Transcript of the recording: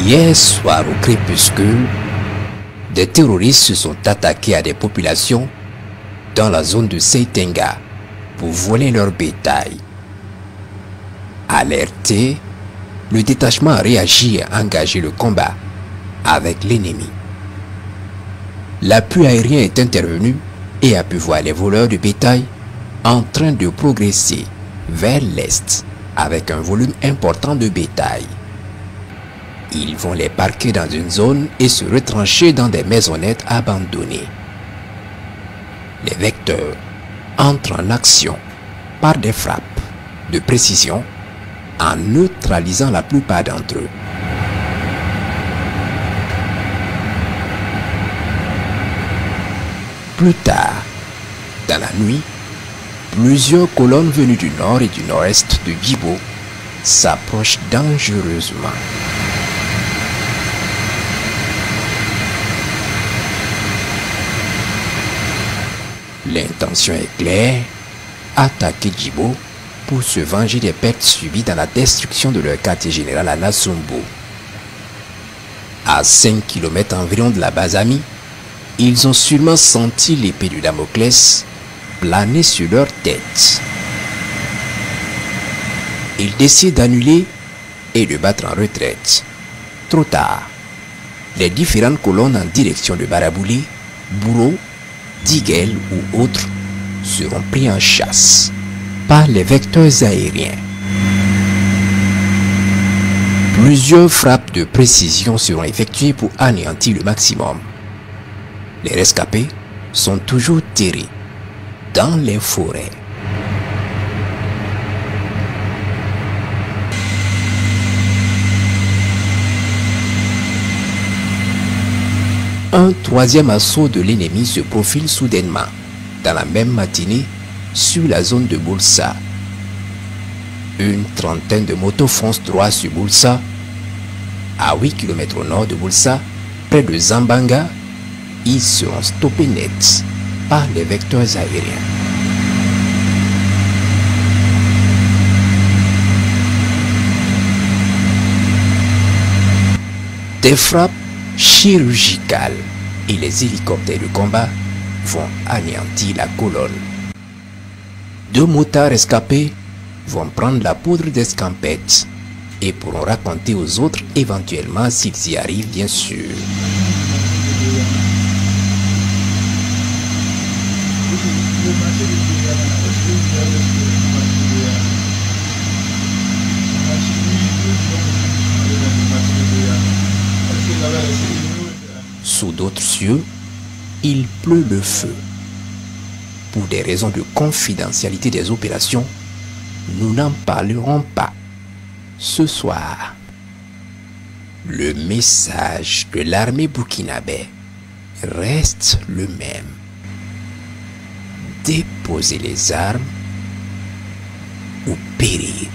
Hier soir au crépuscule, des terroristes se sont attaqués à des populations dans la zone de Seitenga pour voler leur bétail. Alerté, le détachement a réagi et a engagé le combat avec l'ennemi. L'appui aérien est intervenu et a pu voir les voleurs de bétail en train de progresser vers l'est avec un volume important de bétail. Ils vont les parquer dans une zone et se retrancher dans des maisonnettes abandonnées. Les vecteurs entrent en action par des frappes de précision en neutralisant la plupart d'entre eux. Plus tard, dans la nuit, plusieurs colonnes venues du nord et du nord-est de Djibo s'approchent dangereusement. L'intention est claire, attaquer Djibo pour se venger des pertes subies dans la destruction de leur quartier général à Nassumbo. À 5 km environ de la base amie, ils ont sûrement senti l'épée de Damoclès planer sur leur tête. Ils décident d'annuler et de battre en retraite. Trop tard, les différentes colonnes en direction de Baraboulé, Bourreau, Diguel ou autres seront pris en chasse par les vecteurs aériens. Plusieurs frappes de précision seront effectuées pour anéantir le maximum. Les rescapés sont toujours terrés dans les forêts. Un troisième assaut de l'ennemi se profile soudainement, dans la même matinée, sur la zone de Boulsa. Une trentaine de motos foncent droit sur Boulsa. À 8 km au nord de Boulsa, près de Zambanga, ils seront stoppés net par les vecteurs aériens. Des frappes chirurgicales et les hélicoptères de combat vont anéantir la colonne. 2 motards escapés vont prendre la poudre d'escampette et pourront raconter aux autres éventuellement s'ils y arrivent bien sûr. Sous d'autres cieux, il pleut le feu. Pour des raisons de confidentialité des opérations, nous n'en parlerons pas ce soir. Le message de l'armée burkinabé reste le même. Déposer les armes ou périr.